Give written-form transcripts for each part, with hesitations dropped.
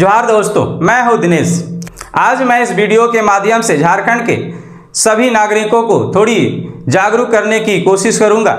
जोहार दोस्तों, मैं हूं दिनेश। आज मैं इस वीडियो के माध्यम से झारखंड के सभी नागरिकों को थोड़ी जागरूक करने की कोशिश करूंगा।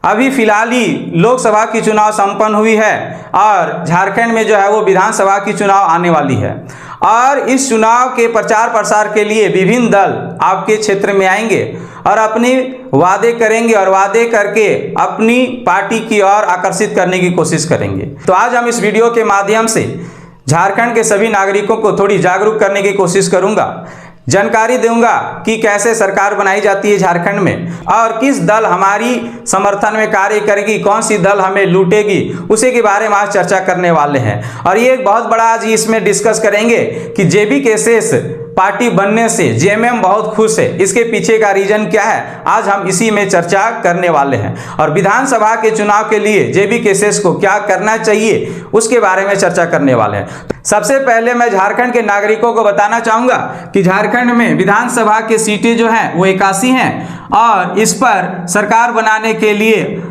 अभी फिलहाल ही लोकसभा की चुनाव संपन्न हुई है और झारखंड में जो है वो विधानसभा की चुनाव आने वाली है और इस चुनाव के प्रचार प्रसार के लिए विभिन्न दल आपके क्षेत्र में आएंगे और अपनी वादे करेंगे और वादे करके अपनी पार्टी की ओर आकर्षित करने की कोशिश करेंगे। तो आज हम इस वीडियो के माध्यम से झारखंड के सभी नागरिकों को थोड़ी जागरूक करने की कोशिश करूंगा, जानकारी दूंगा कि कैसे सरकार बनाई जाती है झारखंड में और किस दल हमारी समर्थन में कार्य करेगी, कौन सी दल हमें लूटेगी, उसी के बारे में आज चर्चा करने वाले हैं। और ये एक बहुत बड़ा आज इसमें डिस्कस करेंगे कि जेबी केसेस पार्टी बनने से जेएमएम बहुत खुश है, इसके पीछे का रीजन क्या है, आज हम इसी में चर्चा करने वाले हैं। और विधानसभा के चुनाव के लिए जेबी केसेस को क्या करना चाहिए उसके बारे में चर्चा करने वाले हैं। सबसे पहले मैं झारखंड के नागरिकों को बताना चाहूंगा कि झारखंड में विधानसभा की सीटें जो हैं वो 81 हैं और इस पर सरकार बनाने के लिए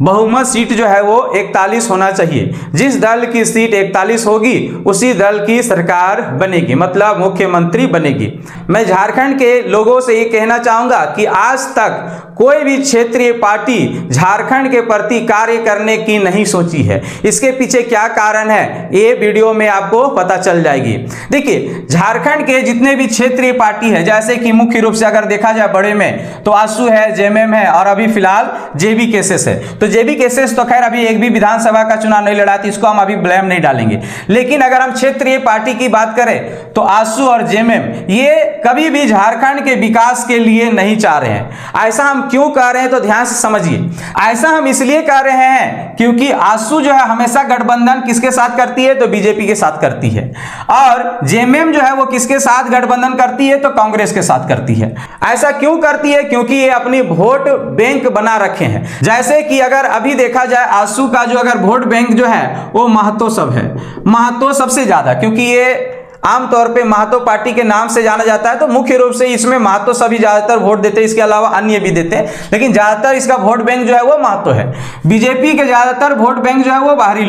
बहुमत सीट जो है वो 41 होना चाहिए। जिस दल की सीट 41 होगी उसी दल की सरकार बनेगी, मतलब मुख्यमंत्री बनेगी। मैं झारखंड के लोगों से ये कहना चाहूंगा कि आज तक कोई भी क्षेत्रीय पार्टी झारखंड के प्रति कार्य करने की नहीं सोची है। इसके पीछे क्या कारण है ये वीडियो में आपको पता चल जाएगी। देखिए, झारखंड के जितने भी क्षेत्रीय पार्टी है, जैसे कि मुख्य रूप से अगर देखा जाए बड़े में तो आसू है, जेएमएम है और अभी फिलहाल जेबी केसेस है। तो जेबी केसेस तो खैर अभी एक भी विधानसभा का चुनाव नहीं लड़ा, इसको हम अभी ब्लेम नहीं डालेंगे। लेकिन अगर हम क्षेत्रीय पार्टी की बात करें तो आसू और जेएमएम ये कभी भी झारखंड के विकास के लिए नहीं चाह रहे हैं। ऐसा हम क्यों कह रहे हैं तो ध्यान से समझिए। ऐसा हम इसलिए कह रहे हैं क्योंकि आसू जो है हमेशा गठबंधन किसके साथ करती है तो बीजेपी के साथ करती है और जेएमएम जो है वो किसके साथ गठबंधन करती है तो कांग्रेस के साथ करती है। ऐसा क्यों करती है? क्योंकि ये अपनी वोट बैंक बना रखे हैं। जैसे कि अगर अभी देखा जाए आसू का जो अगर वोट बैंक जो है वो महतो सब है, महतो सबसे ज्यादा, क्योंकि ये आमतौर पे महतो पार्टी के नाम से जाना जाता है तो मुख्य रूप से इसमें महतो सभी ज्यादातर वोट देते हैं, इसके अलावा अन्य भी देते हैं, लेकिन ज्यादातर इसका वोट बैंक जो है वो महतो है। बीजेपी के ज्यादातर वोट बैंक जो है वो बाहरी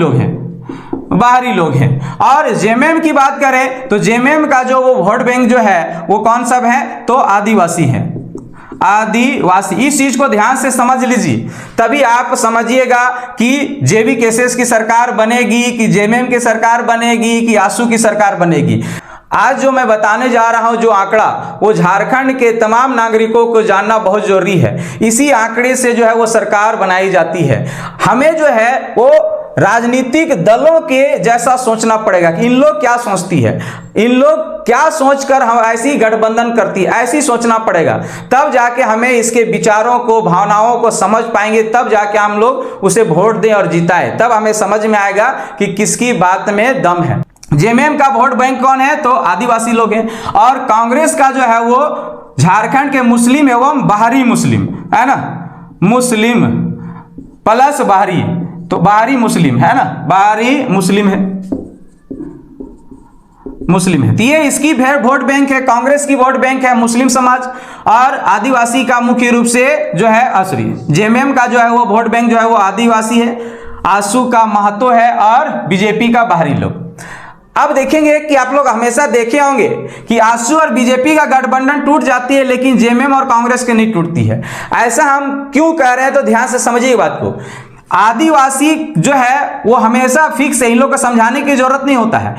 लोग हैं। और जेएमएम की बात करें तो जेएमएम का जो वो वोट बैंक जो है वो कौन सब है तो आदिवासी है, आदिवासी। इस चीज को ध्यान से समझ लीजिए, तभी आप समझिएगा कि जेबी केसेस की सरकार बनेगी कि जेएमएम की सरकार बनेगी कि आसू की सरकार बनेगी। आज जो मैं बताने जा रहा हूं जो आंकड़ा वो झारखंड के तमाम नागरिकों को जानना बहुत जरूरी है। इसी आंकड़े से जो है वो सरकार बनाई जाती है। हमें जो है वो राजनीतिक दलों के जैसा सोचना पड़ेगा कि इन लोग क्या सोचती है, इन लोग क्या सोचकर हम ऐसी गठबंधन करती है, ऐसी सोचना पड़ेगा। तब जाके हमें इसके विचारों को, भावनाओं को समझ पाएंगे, तब जाके हम लोग उसे वोट दें और जिताएं। तब हमें समझ में आएगा कि किसकी बात में दम है। जेएमएम का वोट बैंक कौन है तो आदिवासी लोग हैं और कांग्रेस का जो है वो झारखंड के मुस्लिम एवं बाहरी मुस्लिम है ना, मुस्लिम प्लस बाहरी, तो बाहरी मुस्लिम है ना, बाहरी मुस्लिम है, तो ये इसकी वोट बैंक है। कांग्रेस की वोट बैंक है मुस्लिम समाज और आदिवासी का मुख्य रूप से जो है असरी। जेएमएम का जो है वो वोट बैंक जो है वो आदिवासी है, आसू का महतो है और बीजेपी का बाहरी लोग। अब देखेंगे कि आप लोग हमेशा देखे होंगे कि आसू और बीजेपी का गठबंधन टूट जाती है लेकिन जेएमएम और कांग्रेस के नहीं टूटती है। ऐसा हम क्यों कह रहे हैं तो ध्यान से समझिए बात को। आदिवासी जो है वो हमेशा फिक्स है, इन लोग को समझाने की जरूरत नहीं होता है।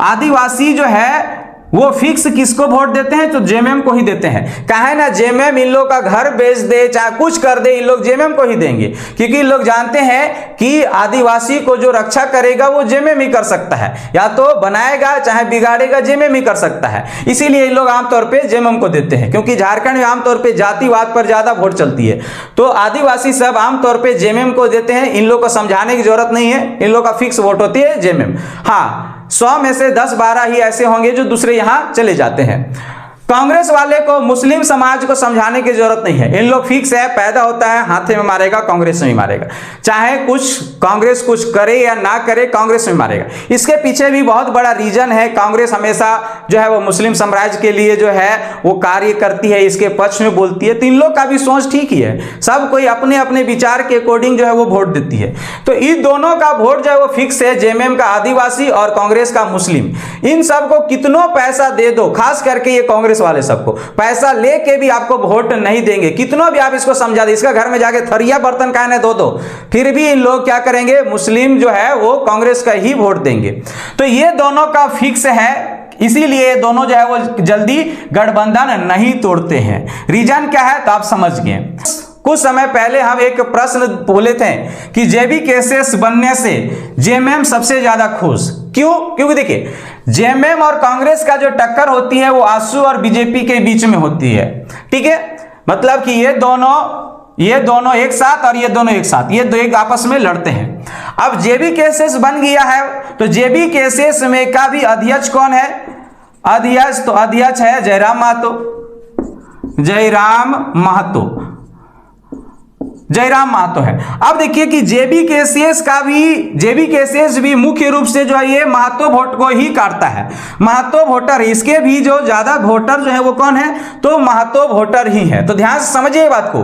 आदिवासी जो है वो फिक्स किसको वोट देते हैं तो जेएमएम को ही देते हैं। काहे ना, जेएमएम इन लोग का घर बेच दे चाहे कुछ कर दे, इन लोग जेएमएम को ही देंगे क्योंकि लोग जानते हैं कि आदिवासी को जो रक्षा करेगा वो जेएमएम ही कर सकता है, या तो बनाएगा चाहे बिगाड़ेगा जेएमएम ही कर सकता है। इसीलिए इन लोग आमतौर पर जेएमएम को देते हैं क्योंकि झारखंड में आमतौर पर जातिवाद पर ज्यादा वोट चलती है, तो आदिवासी सब आमतौर पर जेएमएम को देते हैं। इन लोग को समझाने की जरूरत नहीं है, इन लोग का फिक्स वोट होती है जेएमएम। हाँ, 100 में से 10-12 ही ऐसे होंगे जो दूसरे यहां चले जाते हैं। कांग्रेस वाले को मुस्लिम समाज को समझाने की जरूरत नहीं है। इन लोग फिक्स है, पैदा होता है हाथे में मारेगा, कांग्रेस में मारेगा, चाहे कुछ कांग्रेस कुछ करे या ना करे, कांग्रेस में मारेगा। इसके पीछे भी बहुत बड़ा रीजन है। कांग्रेस हमेशा जो है वो मुस्लिम साम्राज्य के लिए जो है वो कार्य करती है, इसके पक्ष में बोलती है। तो इन लोग का भी सोच ठीक ही है, सब कोई अपने अपने विचार के अकॉर्डिंग जो है वो वोट देती है। तो इन दोनों का वोट जो है वो फिक्स है, जेएमएम का आदिवासी और कांग्रेस का मुस्लिम। इन सबको कितनों पैसा दे दो, खास करके ये कांग्रेस वाले सबको पैसा लेके भी आपको वोट नहीं देंगे, कितनों भी आप इसको समझा दे, इसका घर में जाके थरिया बर्तन कहने दो फिर भी इन लोग क्या करेंगे, मुस्लिम जो है वो कांग्रेस का ही वोट देंगे। तो ये दोनों का फिक्स है, इसीलिए दोनों जो है वो जल्दी गठबंधन नहीं तोड़ते हैं। रीजन क्या है तो आप समझ गए। कुछ समय पहले हम एक प्रश्न बोले थे कि जेबी केसेस बनने से जेएमएम सबसे ज्यादा खुश क्यों? क्योंकि देखिए जेएमएम और कांग्रेस का जो टक्कर होती है वो आसू और बीजेपी के बीच में होती है, ठीक है। मतलब कि ये दोनों एक साथ और ये दोनों एक साथ, ये दो एक आपस में लड़ते हैं। अब जेबी केसेस बन गया है, तो जेबी केसेस में का भी अध्यक्ष कौन है? अध्यक्ष है जयराम महतो है। अब देखिए कि जेबी केसेस भी मुख्य रूप से जो है ये महतो वोट को ही काटता है, महतो वोटर। इसके भी जो ज्यादा वोटर जो है वो कौन है? तो महतो वोटर ही है। तो ध्यान से समझिए बात को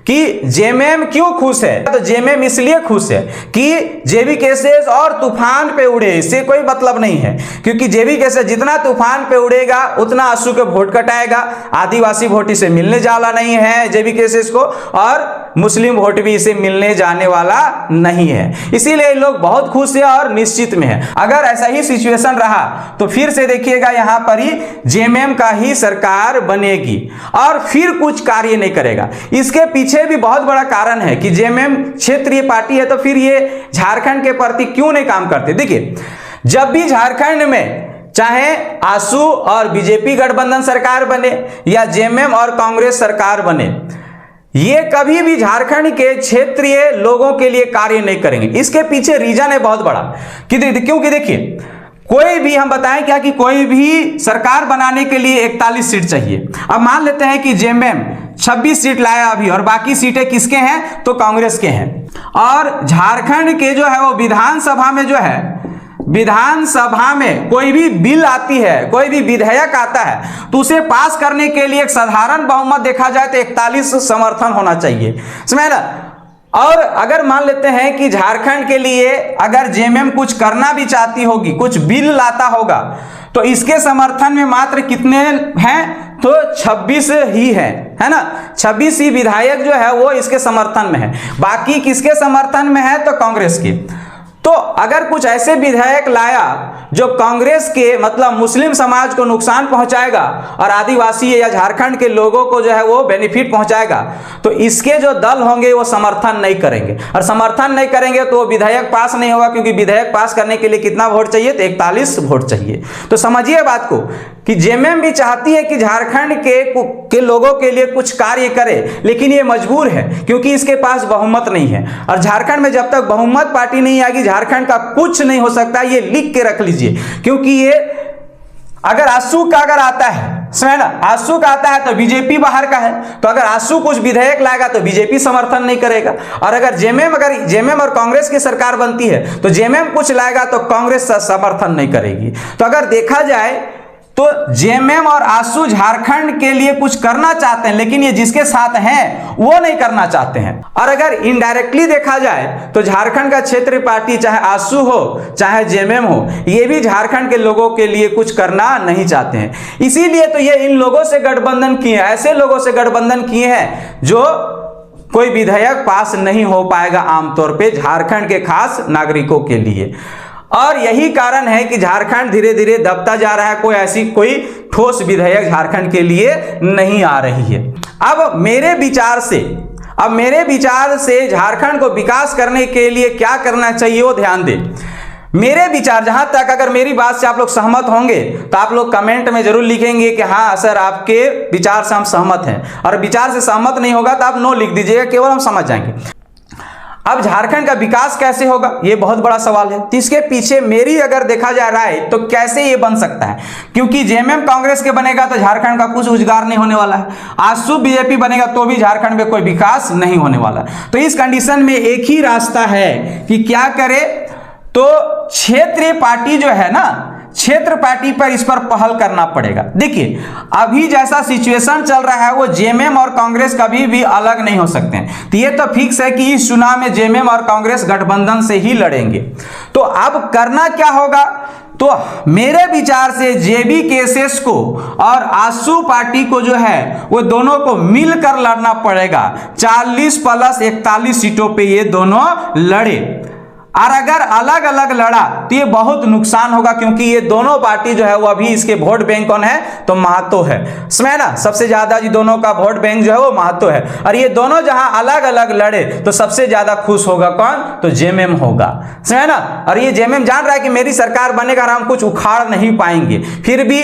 कि जेएमएम क्यों खुश है। तो जेएमएम इसलिए खुश है कि जेबी केसेस और तूफान पे उड़े, इससे कोई मतलब नहीं है, क्योंकि जेबी केसेस जितना तूफान पे उड़ेगा उतना आंसू के वोट कटाएगा। आदिवासी वोट इसे मिलने जाना नहीं है जेबी केसेस को, और मुस्लिम वोट भी इसे मिलने जाने वाला नहीं है। इसीलिए लोग बहुत खुश है और निश्चित में है। अगर ऐसा ही सिचुएशन रहा तो फिर से देखिएगा यहां पर ही जेएमएम का ही सरकार बनेगी और फिर कुछ कार्य नहीं करेगा। इसके पीछे भी बहुत बड़ा कारण है कि जेएमएम क्षेत्रीय पार्टी है, तो फिर ये झारखंड के प्रति क्यों नहीं काम करते। देखिए जब भी झारखंड में चाहे आसू और बीजेपी गठबंधन सरकार बने या जेएमएम और कांग्रेस सरकार बने, ये कभी भी झारखंड के क्षेत्रीय लोगों के लिए कार्य नहीं करेंगे। इसके पीछे रीजन है बहुत बड़ा क्योंकि देखिए कोई भी हम बताएं क्या कि कोई भी सरकार बनाने के लिए 41 सीट चाहिए। अब मान लेते हैं कि जेएमएम 26 सीट लाया अभी और बाकी सीटें किसके हैं? तो कांग्रेस के हैं। और झारखंड के जो है वो विधानसभा में जो है, विधानसभा में कोई भी बिल आती है, कोई भी विधेयक आता है, तो उसे पास करने के लिए एक साधारण बहुमत देखा जाए तो 41 समर्थन होना चाहिए, समझे ना। और अगर मान लेते हैं कि झारखंड के लिए अगर जेएमएम कुछ करना भी चाहती होगी, कुछ बिल लाता होगा, तो इसके समर्थन में मात्र कितने हैं? तो 26 ही है ना। 26 ही विधायक जो है वो इसके समर्थन में है, बाकी किसके समर्थन में है? तो कांग्रेस के। तो अगर कुछ ऐसे विधेयक लाया जो कांग्रेस के मतलब मुस्लिम समाज को नुकसान पहुंचाएगा और आदिवासी या झारखंड के लोगों को जो है वो बेनिफिट पहुंचाएगा, तो इसके जो दल होंगे वो समर्थन नहीं करेंगे, और समर्थन नहीं करेंगे तो विधेयक पास नहीं होगा, क्योंकि विधेयक पास करने के लिए कितना वोट चाहिए? तो 41 वोट चाहिए। तो समझिए बात को कि जेएमएम भी चाहती है कि झारखंड के लोगों के लिए कुछ कार्य करे, लेकिन ये मजबूर है क्योंकि इसके पास बहुमत नहीं है। और झारखंड में जब तक बहुमत पार्टी नहीं आएगी झारखंड का कुछ नहीं हो सकता, ये लिख के रख लीजिए। क्योंकि ये अगर आसू का अगर आता है, समझे ना, आसू का आता है तो बीजेपी बाहर का है, तो अगर आसू कुछ विधेयक लाएगा तो बीजेपी समर्थन नहीं करेगा। और अगर जेएमएम और कांग्रेस की सरकार बनती है तो जेएमएम कुछ लाएगा तो कांग्रेस समर्थन नहीं करेगी। तो अगर देखा जाए तो जेएमएम और आसू झारखंड के लिए कुछ करना चाहते हैं, लेकिन ये जिसके साथ हैं वो नहीं करना चाहते हैं। और अगर इनडायरेक्टली देखा जाए तो झारखंड का क्षेत्रीय पार्टी चाहे आसू हो चाहे जेएमएम हो, ये भी झारखंड के लोगों के लिए कुछ करना नहीं चाहते हैं। इसीलिए तो ये इन लोगों से गठबंधन किए हैं, ऐसे लोगों से गठबंधन किए हैं जो कोई विधेयक पास नहीं हो पाएगा आमतौर पे झारखंड के खास नागरिकों के लिए। और यही कारण है कि झारखंड धीरे धीरे दबता जा रहा है, कोई ठोस विधेयक झारखंड के लिए नहीं आ रही है। अब मेरे विचार से झारखंड को विकास करने के लिए क्या करना चाहिए वो ध्यान दें। मेरे विचार, जहां तक अगर मेरी बात से आप लोग सहमत होंगे तो आप लोग कमेंट में जरूर लिखेंगे कि हाँ सर आपके विचार से हम सहमत हैं, और विचार से सहमत नहीं होगा तो आप नो लिख दीजिएगा, केवल हम समझ जाएंगे। अब झारखंड का विकास कैसे होगा, ये बहुत बड़ा सवाल है। तो इसके पीछे मेरी अगर देखा जा रहा है तो कैसे ये बन सकता है, क्योंकि जेएमएम कांग्रेस के बनेगा तो झारखंड का कुछ रोजगार नहीं होने वाला है, आजसू बीजेपी बनेगा तो भी झारखंड में कोई विकास नहीं होने वाला। तो इस कंडीशन में एक ही रास्ता है कि क्या करे, तो क्षेत्रीय पार्टी जो है ना, क्षेत्र पार्टी पर इस पर पहल करना पड़ेगा। देखिए अभी जैसा सिचुएशन चल रहा है वो जेएमएम और कांग्रेस कभी भी अलग नहीं हो सकते हैं। तो ये तो फिक्स है कि इस चुनाव में जेएमएम और कांग्रेस गठबंधन से ही लड़ेंगे। तो अब करना क्या होगा, तो मेरे विचार से जेबी केसेस को और आजसू पार्टी को जो है वो दोनों को मिलकर लड़ना पड़ेगा। 40+41 सीटों पे ये दोनों लड़े, और अगर अलग अलग लड़ा तो ये बहुत नुकसान होगा, क्योंकि ये दोनों पार्टी जो है वो अभी इसके वोट बैंक कौन है, तो महतो है, समझे ना, सबसे ज्यादा जी दोनों का वोट बैंक जो है वो महतो है। और ये दोनों जहां अलग अलग लड़े तो सबसे ज्यादा खुश होगा कौन, तो जेएमएम होगा, समझे ना। और ये जेएमएम जान रहा है कि मेरी सरकार बनेगा और हम कुछ उखाड़ नहीं पाएंगे, फिर भी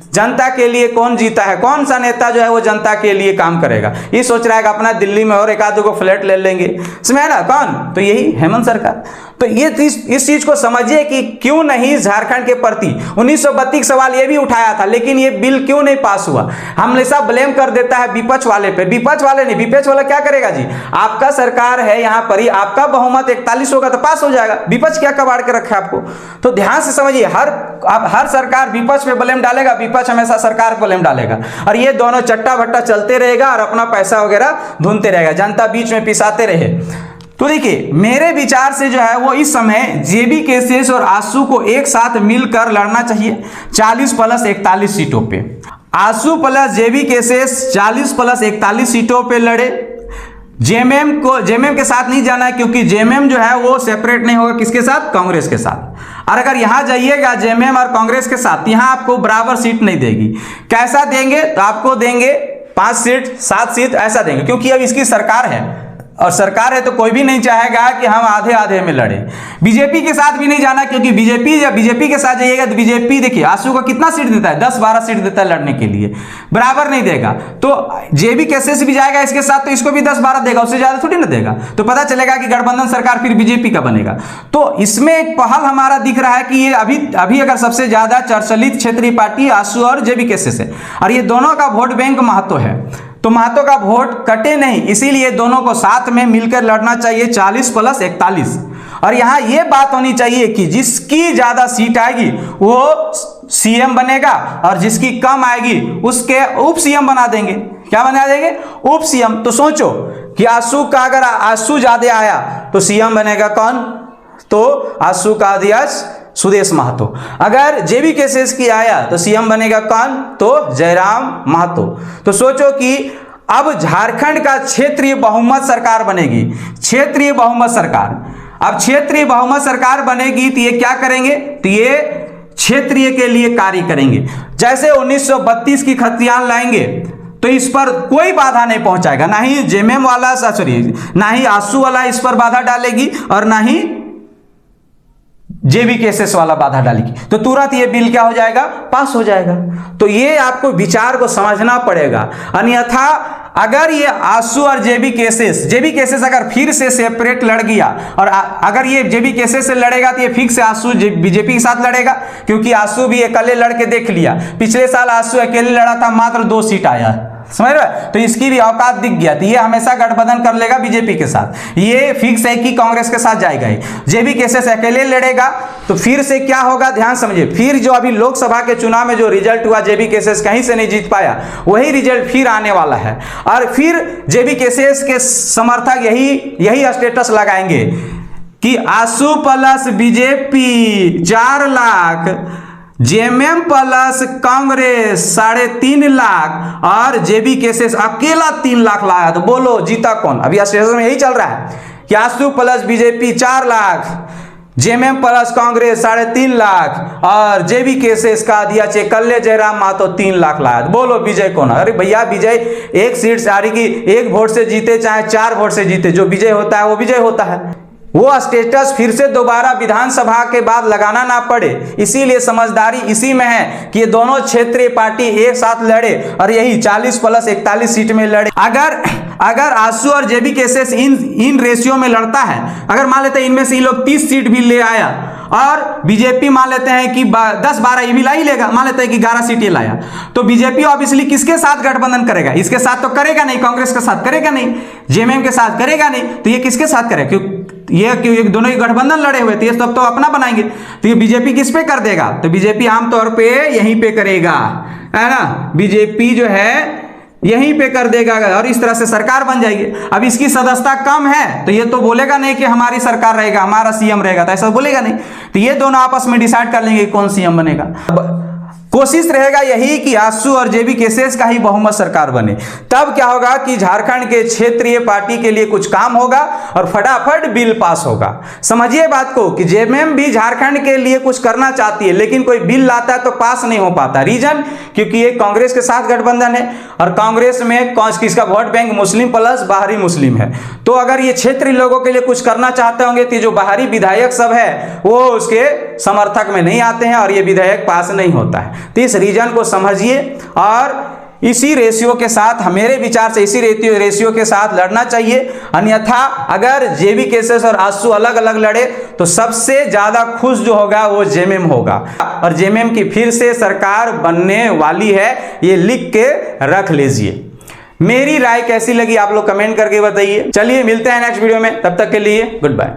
जनता के लिए कौन जीता है, कौन सा नेता जो है वो जनता के लिए काम करेगा, ये सोच रहा है कि अपना दिल्ली में और एक आध को फ्लैट ले लेंगे, समझे ना, कौन, तो यही हेमंत सरकार। तो ये इस चीज को समझिए कि क्यों नहीं झारखंड के प्रति 1932 सवाल ये भी उठाया था, लेकिन ये बिल क्यों नहीं पास हुआ। हमेशा ब्लेम कर देता है विपक्ष वाले पे, विपक्ष वाले नहीं, विपक्ष वाला क्या करेगा जी, आपका सरकार है यहाँ पर ही, आपका बहुमत 41 होगा तो पास हो जाएगा, विपक्ष क्या कबाड़ के रखा आपको। तो ध्यान से समझिए, हर सरकार विपक्ष पे ब्लेम डालेगा, विपक्ष हमेशा सरकार को ब्लेम डालेगा, और ये दोनों चट्टा भट्टा चलते रहेगा और अपना पैसा वगैरह ढूंढते रहेगा, जनता बीच में पिसाते रहे। तो देखिए मेरे विचार से जो है वो इस समय जेबी केसेस और आजसू को एक साथ मिलकर लड़ना चाहिए 40+41 सीटों पे। आजसू प्लस जेबी केसेस 40+41 सीटों पे लड़े। जेएमएम के साथ नहीं जाना है, क्योंकि जेएमएम जो है वो सेपरेट नहीं होगा, किसके साथ, कांग्रेस के साथ। और अगर यहां जाइएगा जेएमएम और कांग्रेस के साथ, यहां आपको बराबर सीट नहीं देगी। कैसा देंगे, तो आपको देंगे 5 सीट 7 सीट ऐसा देंगे, क्योंकि अब इसकी सरकार है, और सरकार है तो कोई भी नहीं चाहेगा कि हम आधे आधे में लड़े। बीजेपी के साथ भी नहीं जाना, क्योंकि बीजेपी के साथ जाइएगा तो बीजेपी देखिए आजसू को कितना सीट देता है, 10-12 सीट देता है लड़ने के लिए, बराबर नहीं देगा। तो जेबी केसेस भी जाएगा इसके साथ तो इसको भी 10-12 देगा, उससे ज्यादा थोड़ी ना देगा। तो पता चलेगा कि गठबंधन सरकार फिर बीजेपी का बनेगा। तो इसमें एक पहल हमारा दिख रहा है कि ये अभी अगर सबसे ज्यादा चर्चित क्षेत्रीय पार्टी आजसू और जेबी केसेस है, और ये दोनों का वोट बैंक महतो है, तो महतो का वोट कटे नहीं, इसीलिए दोनों को साथ में मिलकर लड़ना चाहिए 40+41। और यहां यह बात होनी चाहिए कि जिसकी ज्यादा सीट आएगी वो सीएम बनेगा, और जिसकी कम आएगी उसके उप सीएम बना देंगे। क्या बना देंगे, उप सीएम। तो सोचो कि आजसू का अगर आजसू ज्यादा आया तो सीएम बनेगा कौन, तो आजसू का अध्यक्ष सुदेश महतो। अगर जेबी केसेस की आया तो सीएम बनेगा कौन, तो जयराम महतो। तो सोचो कि अब झारखंड का क्षेत्रीय बहुमत सरकार बनेगी, क्षेत्रीय बहुमत सरकार। अब क्षेत्रीय बहुमत सरकार बनेगी तो ये क्या करेंगे, तो ये क्षेत्रीय के लिए कार्य करेंगे। जैसे 1932 की खतियान लाएंगे तो इस पर कोई बाधा नहीं पहुंचाएगा, ना ही जेएमएम वाला ना ही आजसू वाला इस पर बाधा डालेगी, और ना ही जेबी केसेस वाला बाधा डालेगी। तो तुरंत ये बिल क्या हो जाएगा, पास हो जाएगा। तो ये आपको विचार को समझना पड़ेगा। अन्यथा अगर ये आजसू और जेबी केसेस अगर फिर से सेपरेट लड़ गया, और अगर ये जेबी केसेस से लड़ेगा तो ये फिक्स से आजसू बीजेपी के साथ लड़ेगा, क्योंकि आजसू भी अकेले लड़के देख लिया। पिछले साल आजसू अकेले लड़ा था, मात्र 2 सीट आया, समझ रहे, तो इसकी भी औकात दिख गया। तो ये हमेशा गठबंधन कर लेगा बीजेपी के साथ, ये फिक्स है कि कांग्रेस के साथ जाएगा ही। जेबी केसेस अकेले लड़ेगा तो फिर से क्या होगा, ध्यान समझिए, फिर जो अभी लोकसभा के चुनाव में जो रिजल्ट हुआ, जेबी केसेस कहीं से नहीं जीत पाया, वही रिजल्ट फिर आने वाला है। और फिर जेबी केसेस के समर्थक यही स्टेटस लगाएंगे कि AJSU plus BJP 4 lakh, JMM plus Congress 3.5 lakh, और जेबी केसेस अकेला 3 लाख लाया। तो बोलो जीता कौन। अभी स्टेशन में यही चल रहा है कि AJSU plus BJP 4 lakh, JMM plus Congress 3.5 lakh, और जेबी केसेस का दिया कल्ले जयराम महतो 3 लाख लाया। तो बोलो विजय कौन। अरे भैया विजय 1 सीट से हारी की 1 वोट से जीते चाहे 4 वोट से जीते, जो विजय होता है वो विजय होता है। वो स्टेटस फिर से दोबारा विधानसभा के बाद लगाना ना पड़े, इसीलिए समझदारी इसी में है कि ये दोनों क्षेत्रीय पार्टी एक साथ लड़े और यही 40+41 सीट में लड़े। अगर अगर आसू और जेबी केसेस इन रेशियो में लड़ता है, अगर मान लेते हैं इनमें से ये लोग 30 सीट भी ले आया और बीजेपी मान लेते हैं कि 10-12 ये भी ला ही लेगा, मान लेते हैं कि 11 सीट ये लाया, तो बीजेपी ऑब्वियसली किसके साथ गठबंधन करेगा? इसके साथ तो करेगा नहीं, कांग्रेस के साथ करेगा नहीं, जेएमएम के साथ करेगा नहीं, तो ये किसके साथ करेगा? क्यों दोनों ही गठबंधन लड़े हुए थे, ये सब तो अपना बनाएंगे, तो ये बीजेपी किस पे कर देगा? तो बीजेपी आमतौर पे यहीं पे करेगा, है ना, बीजेपी जो है यहीं पे कर देगा और इस तरह से सरकार बन जाएगी। अब इसकी सदस्यता कम है तो ये तो बोलेगा नहीं कि हमारी सरकार रहेगा, हमारा सीएम रहेगा, तो ऐसा बोलेगा नहीं, तो ये दोनों आपस में डिसाइड कर लेंगे कौन सीएम बनेगा। कोशिश रहेगा यही कि आसू और जेबी केसेस का ही बहुमत सरकार बने, तब क्या होगा कि झारखंड के क्षेत्रीय पार्टी के लिए कुछ काम होगा और फटाफट बिल पास होगा। समझिए बात को कि जेएमएम भी झारखंड के लिए कुछ करना चाहती है, लेकिन कोई बिल लाता है तो पास नहीं हो पाता। रीजन, क्योंकि ये कांग्रेस के साथ गठबंधन है और कांग्रेस में किसका वोट बैंक मुस्लिम प्लस बाहरी मुस्लिम है, तो अगर ये क्षेत्रीय लोगों के लिए कुछ करना चाहते होंगे तो जो बाहरी विधायक सब है वो उसके समर्थक में नहीं आते हैं और ये विधेयक पास नहीं होता है। तो इस रीजन को समझिए और इसी रेशियो के साथ, मेरे विचार से इसी रेशियो के साथ लड़ना चाहिए। अन्यथा अगर जेबी केसेस और आसू अलग अलग लड़े तो सबसे ज्यादा खुश जो होगा वो जेएमएम होगा और जेएमएम की फिर से सरकार बनने वाली है, ये लिख के रख लीजिए। मेरी राय कैसी लगी आप लोग कमेंट करके बताइए। चलिए मिलते हैं नेक्स्ट वीडियो में, तब तक के लिए गुड बाय।